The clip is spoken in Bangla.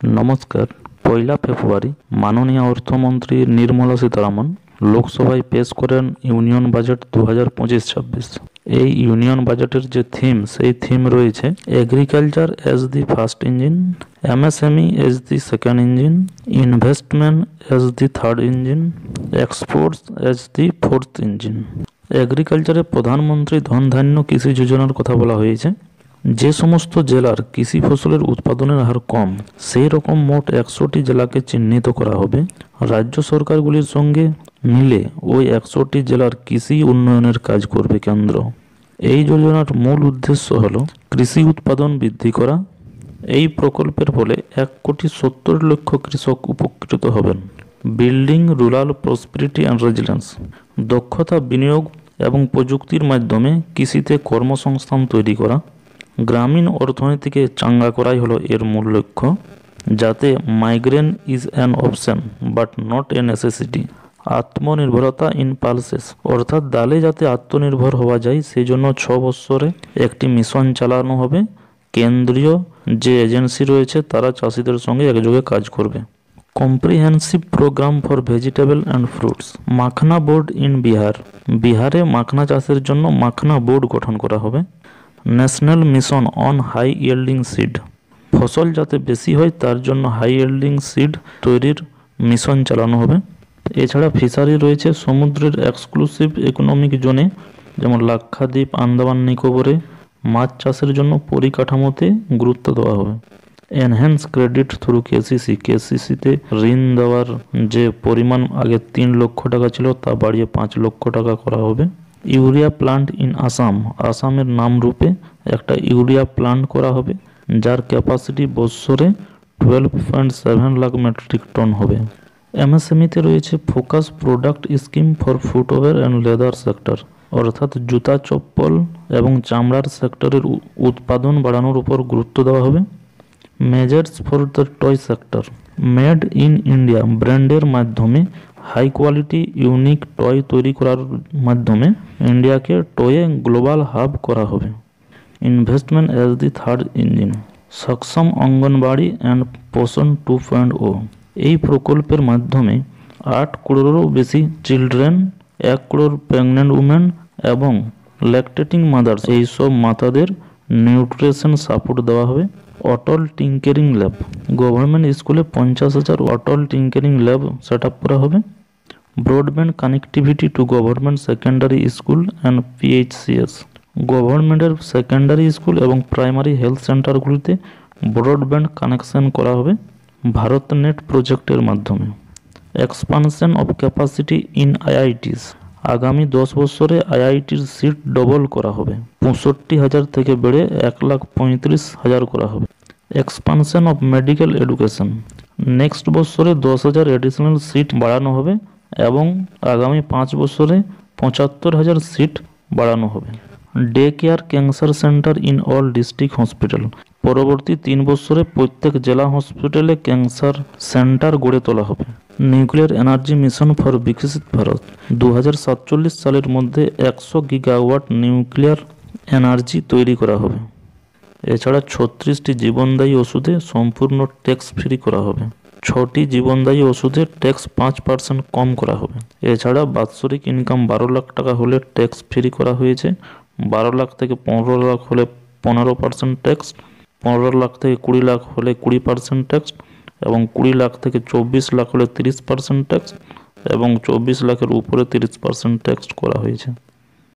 নমস্কার। ১লা ফেব্রুয়ারি মাননীয় অর্থমন্ত্রী নির্মলা সীতারামন লোকসভায় পেশ করেন ইউনিয়ন বাজেট ২০২৫-২৬। এই ইউনিয়ন বাজেটের যে থিম, সেই থিম রয়েছে agriculture as the first engine, MSME as the second engine, investment as the third engine, exports as the fourth engine. এগ্রিকালচারে প্রধানমন্ত্রী ধন ধান্য কৃষি যোজনার কথা বলা হয়েছে। যে সমস্ত জেলার কৃষি ফসলের উৎপাদনের হার কম, সেই রকম মোট ১০০টি জেলাকে চিহ্নিত করা হবে। রাজ্য সরকারগুলির সঙ্গে মিলে ওই ১০০টি জেলার কৃষি উন্নয়নের কাজ করবে কেন্দ্র। এই যোজনার মূল উদ্দেশ্য হল কৃষি উৎপাদন বৃদ্ধি করা। এই প্রকল্পের ফলে ১,৭০,০০,০০০ কৃষক উপকৃত হবেন। বিল্ডিং রুরাল প্রসপিরিটি অ্যান্ড রেজিলিয়েন্স, দক্ষতা বিনিয়োগ এবং প্রযুক্তির মাধ্যমে কৃষিতে কর্মসংস্থান তৈরি করা। গ্রামীণ অর্থনীতিকে চাঙ্গা করাই হলো এর মূল লক্ষ্য, যাতে migration is an option but not a necessity. আত্মনির্ভরতা ইন পালসেস, অর্থাৎ ডালে যাতে আত্মনির্ভর হওয়া যায় সেই জন্য ৬ বৎসরে একটি মিশন চালানো হবে। কেন্দ্রীয় যে এজেন্সি রয়েছে তারা চাষিদের সঙ্গে একযোগে কাজ করবে। Comprehensive programme for vegetable and fruits. Makhana board in Bihar, বিহারে মাখনা চাষের জন্য মাখনা বোর্ড গঠন করা হবে। National mission on high yielding seed, ফসল যাতে বেশি হয় তার জন্য হাই ইয়েল্ডিং সিড তৈরির মিশন চালানো হবে। এছাড়া ফিশারি রয়েছে সমুদ্রের এক্সক্লুসিভ ইকোনমিক জোনে, যেমন লাক্ষাদ্বীপ, আন্দামান নিকোবরে মাছ চাষের জন্য পরিকাঠামোতে গুরুত্ব দেওয়া হবে। এনহ্যান্স ক্রেডিট থ্রু কেসিসি, কেসিসিতে ঋণ দেওয়ার যে পরিমাণ আগে ৩ লক্ষ টাকা ছিল তা বাড়িয়ে ৫ লক্ষ টাকা করা হবে। ইউরিয়া প্লান্ট ইন আসাম, আসামের নাম রূপে একটা ইউরিয়া প্লান্ট করা হবে, যার ক্যাপাসিটি বৎসরে 12.7 লাখ মেট্রিক টন হবে। এমএসএমইতে রয়েছে focus product scheme for footwear and leather sector, অর্থাৎ জুতা, চপ্পল এবং চামড়ার সেক্টরের উৎপাদন বাড়ানোর উপর গুরুত্ব দেওয়া হবে। Measures for the toy sector, made in India ব্র্যান্ডের মাধ্যমে হাই কোয়ালিটি ইউনিক টয় তৈরি করার মাধ্যমে ইন্ডিয়াকে টয়ে গ্লোবাল হাব করা হবে। Investment as the third engine, সক্ষম অঙ্গনবাড়ি অ্যান্ড পোষণ 2.0। এই প্রকল্পের মাধ্যমে ৮ করোড়েরও বেশি চিলড্রেন, ১ করোড় প্রেগনেন্ট উমেন এবং ল্যাকটেটিং মাদার্স, এইসব মাতাদের নিউট্রিশন সাপোর্ট দেওয়া হবে। অটল টিঙ্কেরিং ল্যাব, গভর্নমেন্ট স্কুলে ৫০,০০০ Atal tinkering lab set up করা হবে। Broadband connectivity to government secondary school and PHCs, গভর্নমেন্টের সেকেন্ডারি স্কুল এবং প্রাইমারি হেলথ সেন্টারগুলিতে ব্রডব্যান্ড কানেকশন করা হবে ভারত নেট প্রজেক্টের মাধ্যমে। Expansion of capacity in IITs, আগামী ১০ বছরে আইআইটির সিট ডবল করা হবে, ৬৫,০০০ থেকে বেড়ে ১,৩৫,০০০ করা হবে। Expansion of medical education, next বছরে ১০,০০০ এডিশনাল সিট বাড়ানো হবে এবং আগামী ৫ বছরে ৭৫,০০০ সিট বাড়ানো হবে। Day care cancer centre in all district hospital, পরবর্তী ৩ বছরে প্রত্যেক জেলা হসপিটালে ক্যান্সার সেন্টার গড়ে তোলা হবে। নিউক্লিয়ার এনার্জি মিশন ফর বিকশিত ভারত, ২০৪৭ সালের মধ্যে ১০০ গিগাওয়াট নিউক্লিয়ার এনার্জি তৈরি করা হবে। এছাড়া ৩৬টি জীবনদায়ী ওষুধে সম্পূর্ণ ট্যাক্স ফ্রি করা হবে। ৬টি জীবনদায়ী ওষুধে ট্যাক্স ৫% কম করা হবে। এছাড়া বাৎসরিক ইনকাম ১২ লাখ টাকা হলে ট্যাক্স ফ্রি করা হয়েছে। ১২ লাখ থেকে ১৫ লাখ হলে ১৫% ট্যাক্স, ১৫ লাখ থেকে ২০ লাখ হলে ২০% ট্যাক্স এবং ২০ লাখ থেকে ২৪ লাখ হলে ৩০% ট্যাক্স এবং ২৪ লাখের উপরে ৩০% ট্যাক্স করা হয়েছে।